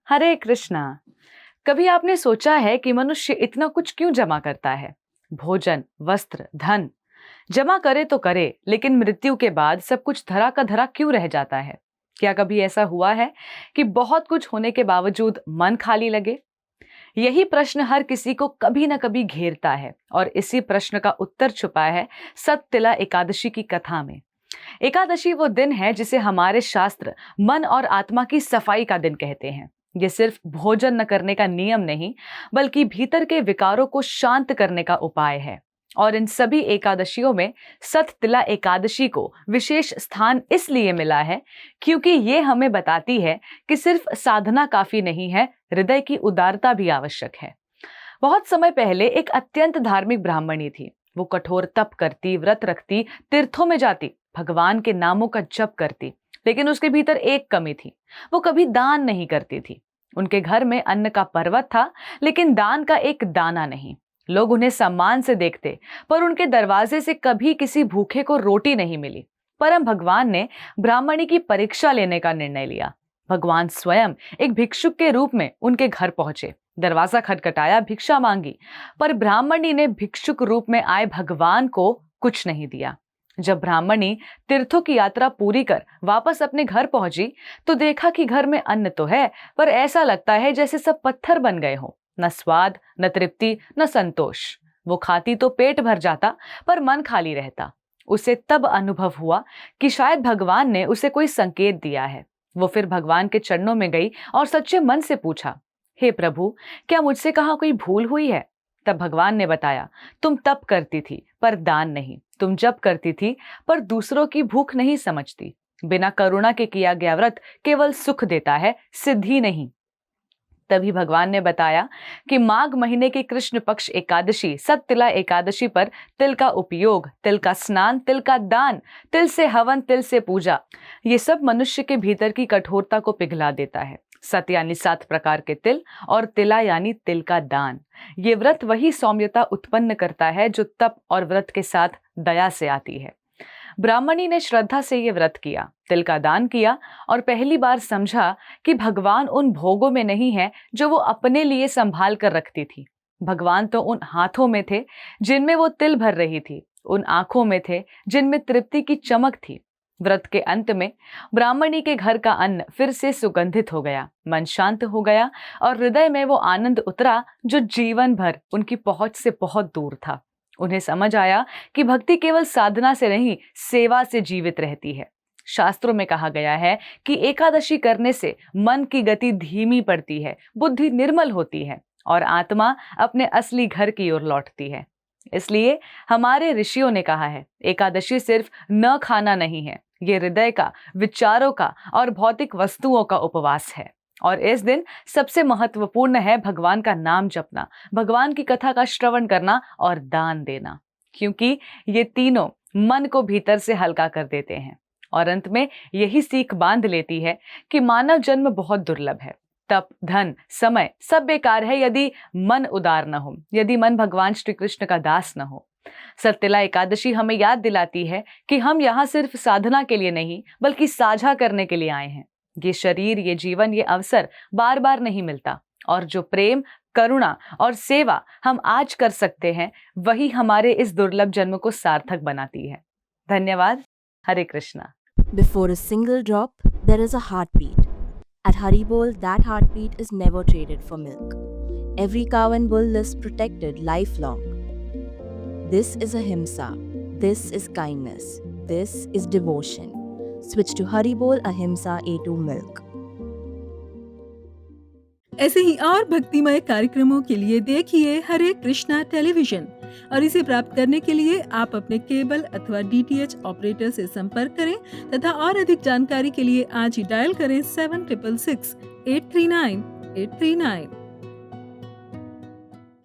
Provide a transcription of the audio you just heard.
हरे कृष्णा। कभी आपने सोचा है कि मनुष्य इतना कुछ क्यों जमा करता है? भोजन, वस्त्र, धन जमा करे तो करे, लेकिन मृत्यु के बाद सब कुछ धरा का धरा क्यों रह जाता है? क्या कभी ऐसा हुआ है कि बहुत कुछ होने के बावजूद मन खाली लगे? यही प्रश्न हर किसी को कभी न कभी घेरता है और इसी प्रश्न का उत्तर छुपा है सततिला एकादशी की कथा में। एकादशी वो दिन है जिसे हमारे शास्त्र मन और आत्मा की सफाई का दिन कहते हैं। ये सिर्फ भोजन न करने का नियम नहीं, बल्कि भीतर के विकारों को शांत करने का उपाय है। और इन सभी एकादशियों में सततिला एकादशी को विशेष स्थान इसलिए मिला है क्योंकि ये हमें बताती है कि सिर्फ साधना काफी नहीं है, हृदय की उदारता भी आवश्यक है। बहुत समय पहले एक अत्यंत धार्मिक ब्राह्मणी थी। वो कठोर तप करती, व्रत रखती, तीर्थों में जाती, भगवान के नामों का जप करती, लेकिन उसके भीतर एक कमी थी। वो कभी दान नहीं करती थी। उनके घर में अन्न का पर्वत था, लेकिन दान का एक दाना नहीं। लोग उन्हें सम्मान से देखते, पर उनके दरवाजे से कभी किसी भूखे को रोटी नहीं मिली। परम भगवान ने ब्राह्मणी की परीक्षा लेने का निर्णय लिया। भगवान स्वयं एक भिक्षुक के रूप में उनके घर पहुंचे, दरवाजा खटखटाया, भिक्षा मांगी, पर ब्राह्मणी ने भिक्षुक रूप में आए भगवान को कुछ नहीं दिया। जब ब्राह्मणी तीर्थों की यात्रा पूरी कर वापस अपने घर पहुंची तो देखा कि घर में अन्न तो है, पर ऐसा लगता है जैसे सब पत्थर बन गए हो। न स्वाद, न तृप्ति, न संतोष। वो खाती तो पेट भर जाता, पर मन खाली रहता। उसे तब अनुभव हुआ कि शायद भगवान ने उसे कोई संकेत दिया है। वो फिर भगवान के चरणों में गई और सच्चे मन से पूछा, हे प्रभु, क्या मुझसे कहाँ कोई भूल हुई है? तब भगवान ने बताया, तुम तप करती थी पर दान नहीं, तुम जप करती थी पर दूसरों की भूख नहीं समझती। बिना करुणा के किया गया व्रत केवल सुख देता है, सिद्धि नहीं। तभी भगवान ने बताया कि माघ महीने की कृष्ण पक्ष एकादशी सततिला एकादशी पर तिल का उपयोग, तिल का स्नान, तिल का दान, तिल से हवन, तिल से पूजा, ये सब मनुष्य के भीतर की कठोरता को पिघला देता है। सत यानी 7 प्रकार के तिल और तिला यानी तिल का दान। ये व्रत वही सौम्यता उत्पन्न करता है जो तप और व्रत के साथ दया से आती है। ब्राह्मणी ने श्रद्धा से ये व्रत किया, तिल का दान किया और पहली बार समझा कि भगवान उन भोगों में नहीं है जो वो अपने लिए संभाल कर रखती थी। भगवान तो उन हाथों में थे जिनमें वो तिल भर रही थी, उन आंखों में थे जिनमें तृप्ति की चमक थी। व्रत के अंत में ब्राह्मणी के घर का अन्न फिर से सुगंधित हो गया, मन शांत हो गया और हृदय में वो आनंद उतरा जो जीवन भर उनकी पहुंच से बहुत दूर था। उन्हें समझ आया कि भक्ति केवल साधना से नहीं, सेवा से जीवित रहती है। शास्त्रों में कहा गया है कि एकादशी करने से मन की गति धीमी पड़ती है, बुद्धि निर्मल होती है और आत्मा अपने असली घर की ओर लौटती है। इसलिए हमारे ऋषियों ने कहा है, एकादशी सिर्फ न खाना नहीं है, ये हृदय का, विचारों का और भौतिक वस्तुओं का उपवास है। और इस दिन सबसे महत्वपूर्ण है भगवान का नाम जपना, भगवान की कथा का श्रवण करना और दान देना, क्योंकि ये तीनों मन को भीतर से हल्का कर देते हैं। और अंत में यही सीख बांध लेती है कि मानव जन्म बहुत दुर्लभ है। तप, धन, समय सब बेकार है यदि मन उदार न हो, यदि मन भगवान श्री कृष्ण का दास न हो। सततिला एकादशी हमें याद दिलाती है कि हम यहाँ सिर्फ साधना के लिए नहीं, बल्कि साझा करने के लिए आए हैं। ये शरीर, ये जीवन, ये अवसर बार बार नहीं मिलता, और जो प्रेम, करुणा और सेवा हम आज कर सकते हैं, वही हमारे इस दुर्लभ जन्म को सार्थक बनाती है। धन्यवाद। हरे Krishna. Before a single drop, there is a heartbeat. At Haribol, that heartbeat is never traded for milk. Every cow and bull lives protected lifelong. This is ahimsa. This is kindness. This is devotion. Switch to Haribol Ahimsa A2 Milk. ऐसे ही और भक्तिमय कार्यक्रमों के लिए देखिए हरे Krishna television, और इसे प्राप्त करने के लिए आप अपने केबल अथवा DTH ऑपरेटर से संपर्क करें तथा और अधिक जानकारी के लिए आज ही डायल करें 7666 839 839।